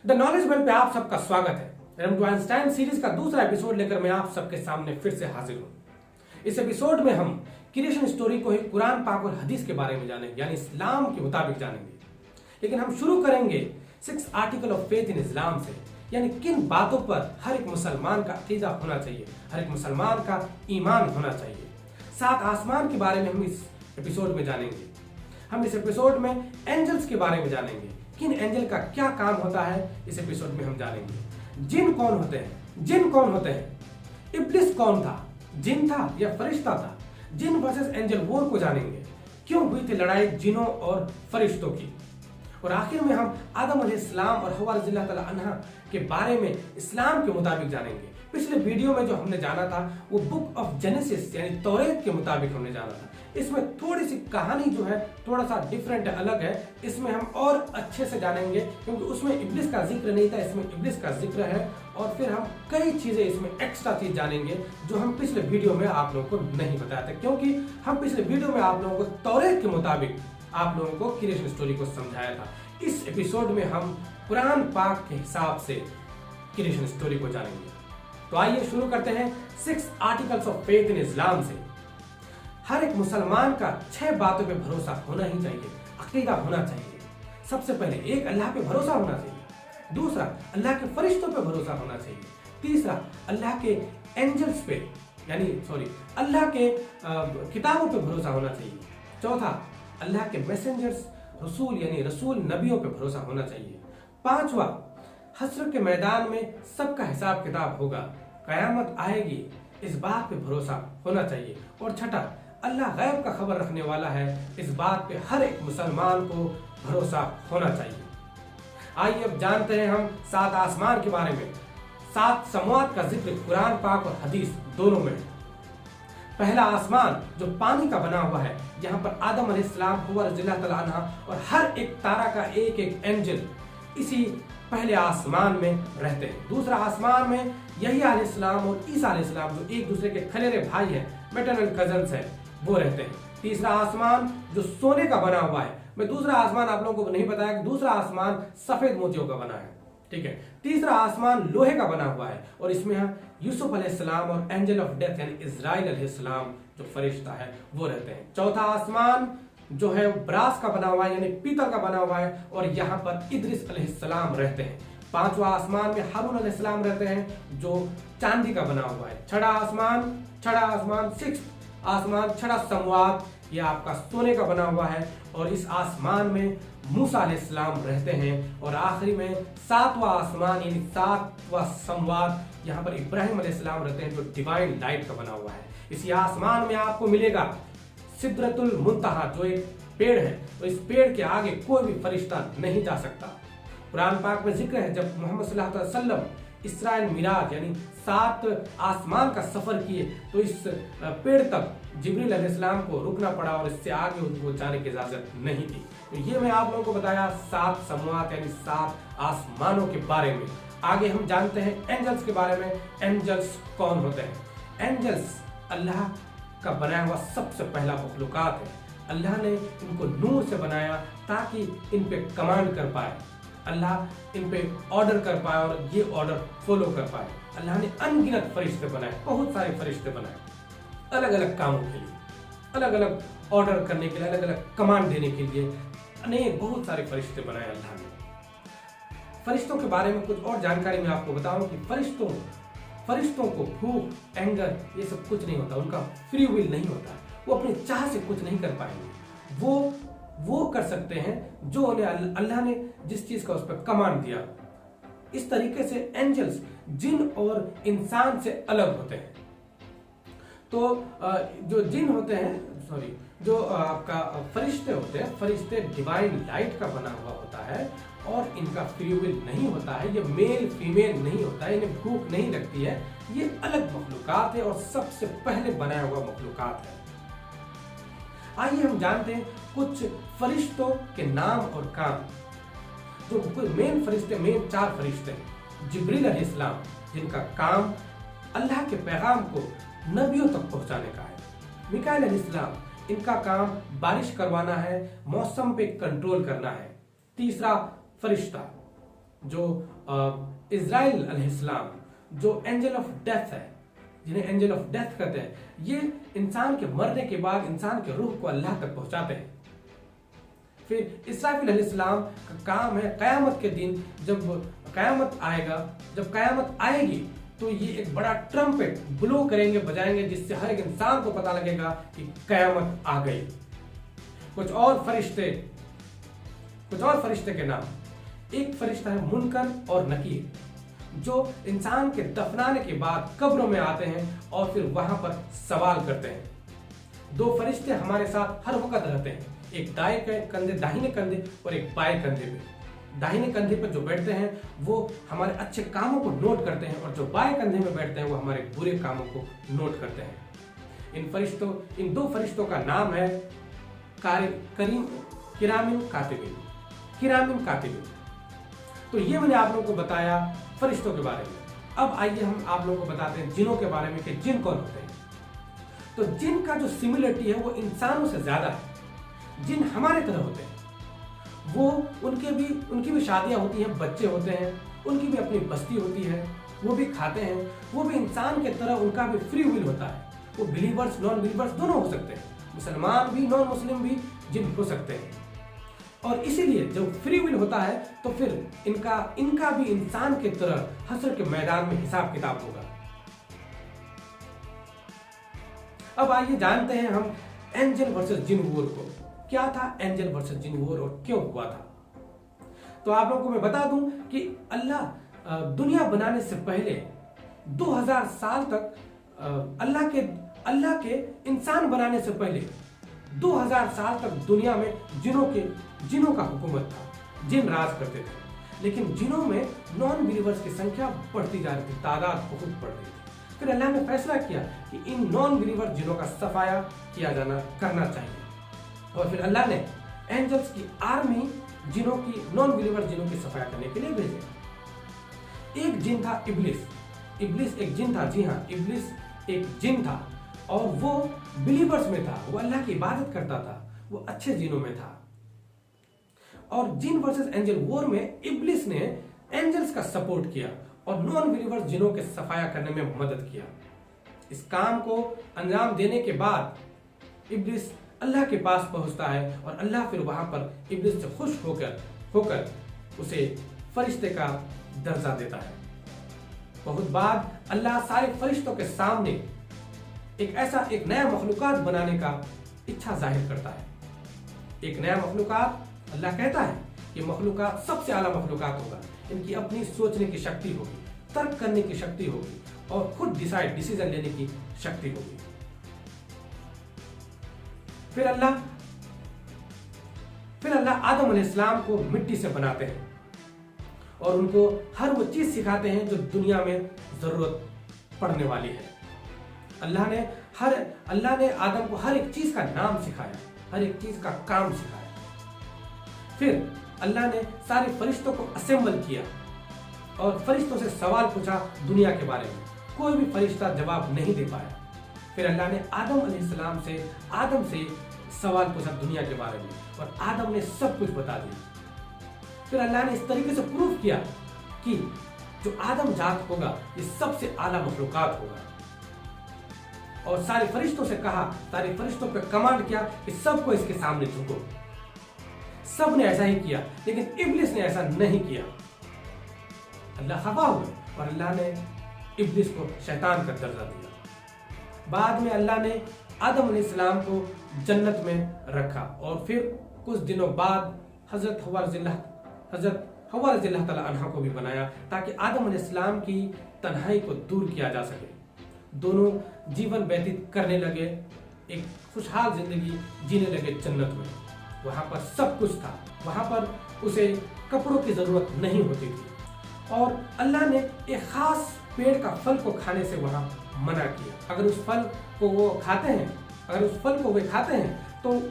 The knowledge well पे आप सबका स्वागत है। रम टू आइंस्टाइन सीरीज का दूसरा एपिसोड लेकर मैं आप सबके सामने फिर से हाजिर हूं। इस एपिसोड में हम क्रिएशन स्टोरी को ही कुरान पाक और हदीस के बारे में जानेंगे, यानी इस्लाम के मुताबिक जानेंगे। लेकिन हम शुरू करेंगे 6 आर्टिकल ऑफ फेथ इन इस्लाम से, यानी किन बातों पर हर एक मुसलमान का अकीदा होना चाहिए, हर एक मुसलमान का ईमान होना चाहिए। 7 आसमान के बारे में हम इस एपिसोड में जानेंगे। हम इस एपिसोड में एंजल्स के बारे में जानेंगे, किन एंजल का क्या काम होता है इस एपिसोड में हम जानेंगे। जिन कौन होते हैं, जिन कौन होते हैं, इब्लिस कौन था, जिन था या फरिश्ता था। जिन वर्सेस एंजल वॉर को जानेंगे, क्यों हुई थी लड़ाई जिनों और फरिश्तों की। और आखिर में हम आदम अलैहिस्सलाम और हव्वा रज़ियल्लाहु तआला अन्हा के बारे में इस्लाम के मुताबिक जानेंगे। पिछले वीडियो में जो हमने जाना था वो बुक ऑफ जेनेसिस यानी तौरेत के मुताबिक हमने जाना था। इसमें थोड़ी सी कहानी जो है थोड़ा सा डिफरेंट है, अलग है। इसमें हम और अच्छे से जानेंगे क्योंकि उसमें इब्लिस का जिक्र नहीं था, इसमें इब्लिस का जिक्र है। और फिर हम कई चीजें इसमें एक्स्ट्रा चीज जानेंगे जो हम पिछले वीडियो में आप लोगों को नहीं बताए थे, क्योंकि हम पिछले वीडियो में आप लोगों को तौरेत के मुताबिक आप लोगों को क्रिएशन स्टोरी को समझाया था। इस एपिसोड में हम कुरान पाक के हिसाब से क्रिएशन स्टोरी को जानेंगे। तो आइए शुरू करते हैं 6 आर्टिकल्स ऑफ फेथ इन इस्लाम से। हर एक मुसलमान का 6 बातों पे भरोसा होना ही चाहिए, अकीदा होना चाहिए। सबसे पहले एक, अल्लाह पे भरोसा होना चाहिए। दूसरा, अल्लाह के फरिश्तों पे भरोसा होना चाहिए। तीसरा, अल्लाह के एंजल्स पे अल्लाह के किताबों पे भरोसा होना चाहिए। चौथा, अल्लाह के मैसेंजर्स रसूल यानी रसूल नबियों पे भरोसा होना चाहिए। पांचवा, हश्र के मैदान में सबका हिसाब किताब होगा, कयामत आएगी, इस बात पे भरोसा होना चाहिए। और छठा, अल्लाह गैब का खबर रखने वाला है, इस बात पे हर एक मुसलमान को भरोसा होना चाहिए। आइए अब जानते हैं हम 7 आसमान के बारे में। 7 समवात का जिक्र कुरान पाक और हदीस दोनों में। पहला आसमान जो पानी का बना हुआ है, यहाँ पर आदम अलैहिस्सलाम, हव्वा रज़ियल्लाहु तआला अन्हा और हर एक तारा का एक एक एंजल इसी पहले आसमान में रहते हैं। दूसरा आसमान में यहीया अलैहिस्सलाम और ईसा अलैहिस्सलाम जो एक दूसरे के खलेरे भाई हैं, मैटरनल कजन्स हैं, वो रहते हैं। तीसरा आसमान जो सोने का बना हुआ है। मैं दूसरा आसमान आप लोगों को नहीं बताया कि दूसरा आसमान सफेद मोतियों का बना है, ठीक है। तीसरा आसमान लोहे का बना हुआ है और इसमें हम यूसुफ अलैहिस्सलाम और एंजल ऑफ डेथ यानी इजराइल अलैहिस्सलाम जो फरिश्ता है वो रहते हैं। चौथा आसमान जो है ब्रास का बना हुआ है यानी पीतल का बना हुआ है और यहाँ पर इद्रिस अलैहिस्सलाम रहते हैं। पांचवा आसमान में हारून अलैहिस्सलाम रहते हैं जो चांदी का बना हुआ है। छठा आसमान 6 आसमान, छठा समवात, यह आपका सोने का बना हुआ है और इस आसमान में मूसा अलैहिस्सलाम रहते हैं। और आखिरी में 7वां आसमान यानी 7वां समवात, यहाँ पर इब्राहिम अलैहिस्सलाम रहते हैं जो डिवाइन लाइट का बना हुआ है। इसी आसमान में आपको मिलेगा सिदरतुल मुंतहा जो एक पेड़ है, तो इस पेड़ के आगे कोई भी फरिश्ता नहीं जा सकता। कुरान पाक में जिक्र है जब मोहम्मद सल्लल्लाहु अलैहि वसल्लम इसराइल मिराज यानी 7 आसमान का सफर किए तो इस पेड़ तक जिब्रील अलैहिस्सलाम को रुकना पड़ा और इससे आगे उनको जाने की इजाजत नहीं थी। तो ये मैं आप लोगों को बताया 7 समवात यानी 7 आसमानों के बारे में। आगे हम जानते हैं एंजल्स के बारे में। एंजल्स कौन होते हैं? एंजल्स अल्लाह का बनाया हुआ सबसे पहला मखलूकात है। अल्लाह ने इनको नूर से बनाया ताकि इन पे कमांड कर पाए, अल्लाह इन पे ऑर्डर कर पाए और ये ऑर्डर फॉलो कर पाए। अल्लाह ने अनगिनत फरिश्ते बनाए, बहुत सारे फरिश्ते बनाए अलग अलग कामों के लिए, अलग अलग ऑर्डर करने के लिए, अलग अलग कमांड देने के लिए अनेक बहुत सारे फरिश्ते बनाए अल्लाह ने। फरिश्तों के बारे में कुछ और जानकारी मैं आपको बताऊं कि फरिश्तों को भूख, एंगर ये सब कुछ नहीं होता, उनका फ्री विल नहीं होता, वो अपनी चाह से कुछ नहीं कर पाएंगे। वो कर सकते हैं जो उन्हें अल्लाह ने जिस चीज का उस पर कमांड दिया। इस तरीके से एंजल्स जिन और इंसान से अलग होते हैं। तो जो जिन होते हैं जो आपका फरिश्ते होते हैं, फरिश्ते डिवाइन लाइट का बना हुआ होता है और इनका फ्री विल नहीं होता है, ये मेल फीमेल नहीं होता है, इन्हें भूख नहीं लगती है, ये अलग मखलूकात है और सबसे पहले बनाया हुआ मखलूकात है। आइए हम जानते हैं कुछ फरिश्तों के नाम और काम। जो मेन 4 फरिश्ते हैं। जिब्रील अलैहिस्सलाम जिनका काम अल्लाह के पैगाम को नबियों तक पहुंचाने का है। मिकाईल अलैहिस्सलाम इनका काम बारिश करवाना है, मौसम पे कंट्रोल करना है। तीसरा फरिश्ता जो इज़राइल अलैहिस्सलाम, जो एंजल ऑफ डेथ है, जिन्हें एंजल ऑफ डेथ कहते हैं, ये इंसान के मरने के बाद इंसान के रूह को अल्लाह तक पहुंचाते हैं। फिर इसराफिल अलैहिस्सलाम का काम है क़यामत के दिन, जब क़यामत आएगा, जब क़यामत आएगी तो ये एक बड़ा ट्रम्पेट ब्लो करेंगे, बजाएंगे, जिससे हर एक इंसान को पता लगेगा कि क़यामत आ गई। कुछ और फरिश्ते के नाम, एक फरिश्ता है मुनकर और नकीर, जो इंसान के दफनाने के बाद कब्रों में आते हैं और फिर वहां पर सवाल करते हैं। दो फरिश्ते हमारे साथ हर वक्त रहते हैं, एक दाहिने कंधे और एक बाएं कंधे पे। दाहिने कंधे पर जो बैठते हैं वो हमारे अच्छे कामों को नोट करते हैं, और जो बाएं कंधे में बैठते हैं वो हमारे बुरे कामों को नोट करते हैं। इन दो फरिश्तों का नाम है किरामिन कातिबिन। तो ये मैंने आप लोगों को बताया फरिश्तों के बारे में। अब आइए हम आप लोगों को बताते हैं जिनों के बारे में कि जिन कौन होते हैं। तो जिन का जो सिमिलरिटी है वो इंसानों से ज्यादा है। जिन हमारे तरह होते हैं, वो उनकी भी शादियां होती हैं, बच्चे होते हैं, उनकी भी अपनी बस्ती होती है, वो भी खाते हैं, वो भी इंसान के तरह उनका भी फ्री विल होता है। वो बिलीवर्स नॉन बिलीवर्स दोनों हो सकते हैं, मुसलमान भी नॉन मुस्लिम भी जिन हो सकते हैं। और इसीलिए जब फ्री विल होता है तो फिर इनका भी इंसान के तरह हश्र के मैदान में हिसाब किताब होगा। अब आइए जानते हैं हम एंजल वर्सेस जिन वॉर को। क्या था एंजल वर्सेस जिन वॉर और क्यों हुआ था? तो आप लोगों को मैं बता दूं कि अल्लाह दुनिया बनाने से पहले 2000 साल तक अल्लाह के इंसान बनाने से पहले 2000 साल तक दुनिया में जिनों का हुकूमत था, जिन राज करते थे। लेकिन जिनों में नॉन बिलीवर्स की संख्या बढ़ती जा रही थी, तादाद बहुत बढ़ रही थी। फिर अल्लाह ने फैसला किया कि इन नॉन बिलीवर जिनों का सफाया करना चाहिए। और फिर अल्लाह ने एंजल्स की आर्मी नॉन बिलीवर जिनों की सफाया करने के लिए भेजे। एक जिन था इब्लिस एक जिन था। जी हाँ, इब्लिस एक जिन था और वो बिलीवर्स में था, वो अल्लाह की इबादत करता था, वो अच्छे जिनों में था। और जिन वर्सेस एंजल वॉर में इब्लिस ने एंजल्स का सपोर्ट किया और नॉन बिलीवर्स जिनों के सफाया करने में मदद किया। इस काम को अंजाम देने के बाद इब्लिस अल्लाह के पास पहुंचता है और अल्लाह फिर वहां पर इब्लिस से खुश होकर उसे फरिश्ते का दर्जा देता है। बहुत बाद अल्लाह सारे फरिश्तों के सामने एक नया मखलूकात बनाने का इच्छा जाहिर करता है। एक नया मखलूकात, अल्लाह कहता है कि मखलूकात सबसे आला मखलूकात होगा, इनकी अपनी सोचने की शक्ति होगी, तर्क करने की शक्ति होगी और खुद डिसीजन लेने की शक्ति होगी। फिर अल्लाह आदम अलैहिस्सलाम को मिट्टी से बनाते हैं और उनको हर वो चीज सिखाते हैं जो दुनिया में जरूरत पड़ने वाली है। अल्लाह ने आदम को हर एक चीज का नाम सिखाया, हर एक चीज का काम सिखाया। फिर अल्लाह ने सारे फरिश्तों को असेंबल किया और फरिश्तों से सवाल पूछा दुनिया के बारे में। कोई भी फरिश्ता जवाब नहीं दे पाया। फिर अल्लाह ने आदम अलैहिस्सलाम से सवाल पूछा दुनिया के बारे में और आदम ने सब कुछ बता दिया। फिर अल्लाह ने इस तरीके से प्रूव किया कि जो आदम जात होगा ये सबसे आला मखलूकात होगा। और सारे फरिश्तों से कहा, सारे फरिश्तों पे कमांड किया कि सबको इसके सामने झुको। सब ने ऐसा ही किया, लेकिन इब्लिस ने ऐसा नहीं किया। अल्लाह खफा हुए और अल्लाह ने इब्लिस को शैतान का दर्जा दिया। बाद में अल्लाह ने आदम अलैहिस्सलाम को जन्नत में रखा और फिर कुछ दिनों बाद हजरत हव्वा रज़ियल्लाहु ताला अन्हा को भी बनाया ताकि आदम अलैहिस्सलाम की तन्हाई को दूर किया जा सके। दोनों जीवन व्यतीत करने लगे, एक खुशहाल जिंदगी जीने लगे जन्नत में। वहां पर सब कुछ था, वहां पर उसे कपड़ों की जरूरत नहीं होती थी और अल्लाह ने एक खास पेड़ का फल को खाने से वहां मना किया। अगर उस फल को वे खाते हैं तो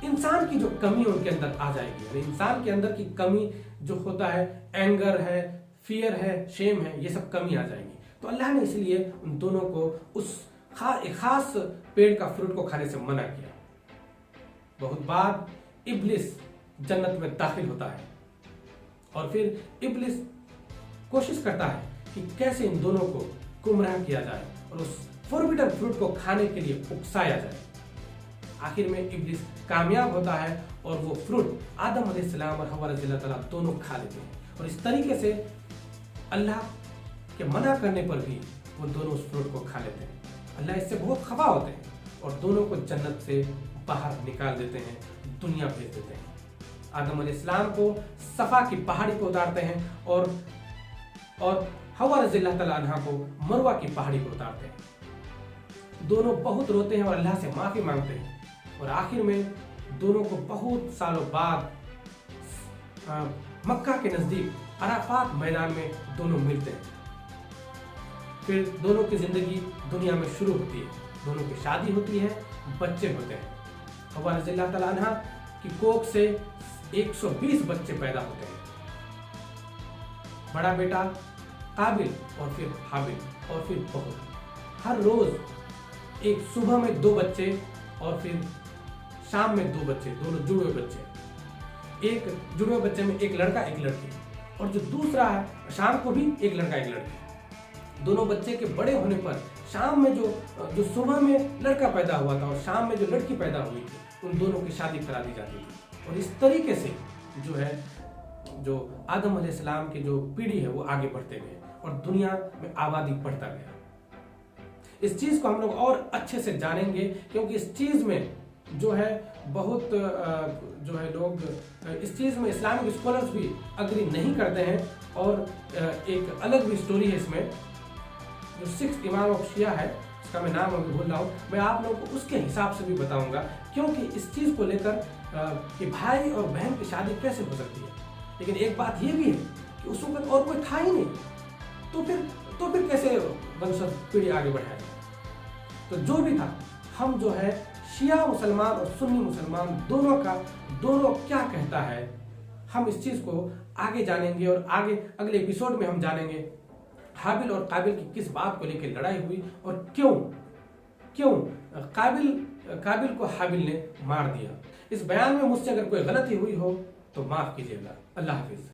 इंसान की जो कमी उनके अंदर आ जाएगी। यानी इंसान के अंदर की कमी जो होता है, एंगर है, फियर है, शेम है, ये सब कमी आ जाएगी। तो अल्लाह ने इसलिए उन दोनों को उस एक खास पेड़ का फ्रूट को खाने से मना किया। बहुत बाद इब्लिस जन्नत में दाखिल होता है और फिर इब्लिस कोशिश करता है कि कैसे इन दोनों को गुमराह किया जाए और उस फॉरबिडन फ्रूट को खाने के लिए उकसाया जाए। आखिर में इब्लिस कामयाब होता है और वो फ्रूट आदम अलैहिस्सलाम और हव्वा रज़ियल्लाहु ताला दोनों खा लेते हैं और इस तरीके से अल्लाह के मना करने पर भी वो दोनों उस फ्रूट को खा लेते हैं। अल्लाह इससे बहुत खफा होते हैं और दोनों को जन्नत से बाहर निकाल देते हैं, दुनिया भेज देते हैं। आदम अलैहिस्सलाम को सफा की पहाड़ी पर उतारते हैं और हव्वा रज़ियल्लाहु ताला अन्हा को मरवा की पहाड़ी पर उतारते हैं। दोनों बहुत रोते हैं और अल्लाह से माफी मांगते हैं और आखिर में दोनों को बहुत सालों बाद मक्का के नजदीक अराफात मैदान में दोनों मिलते हैं। फिर दोनों की जिंदगी दुनिया में शुरू होती है, दोनों की शादी होती है, बच्चे होते हैं। हव्वा रज़ियल्लाहु ताला अन्हा की कोख से 120 बच्चे पैदा होते हैं। बड़ा बेटा काबिल और फिर हाबिल और फिर बहुत। हर रोज एक सुबह में 2 बच्चे और फिर शाम में 2 बच्चे, दोनों जुड़वे बच्चे। एक जुड़वे बच्चे में एक लड़का एक लड़की और जो दूसरा है शाम को भी एक लड़का एक लड़की। दोनों बच्चे के बड़े होने पर शाम में जो सुबह में लड़का पैदा हुआ था और शाम में जो लड़की पैदा हुई थी उन दोनों की शादी करा दी जाती थी और इस तरीके से जो आदम अलैहिस्सलाम की जो पीढ़ी है वो आगे बढ़ते गए और दुनिया में आबादी बढ़ता गया। इस चीज को हम लोग और अच्छे से जानेंगे क्योंकि इस चीज में जो है बहुत जो है लोग इस चीज में इस्लामिक स्कॉलर्स भी अग्री नहीं करते हैं और एक अलग भी स्टोरी है इसमें। जो 6th इमाम ऑफ शिया है, इसका मैं नाम अभी भूल रहा हूँ, मैं आप लोगों को उसके हिसाब से भी बताऊंगा क्योंकि इस चीज को लेकर कि भाई और बहन की शादी कैसे हो सकती है। लेकिन एक बात ये भी है कि उस वक्त और कोई था ही नहीं, तो फिर कैसे वंशज पीढ़ी आगे बढ़ाया जाए। तो जो भी था, हम जो है शिया मुसलमान और सुन्नी मुसलमान दोनों क्या कहता है, हम इस चीज को आगे जानेंगे और आगे अगले एपिसोड में हम जानेंगे हाबिल और काबिल की किस बात को लेकर लड़ाई हुई और क्यों काबिल को हाबिल ने मार दिया। इस बयान में मुझसे अगर कोई गलती हुई हो तो माफ कीजिएगा। अल्लाह हाफिज।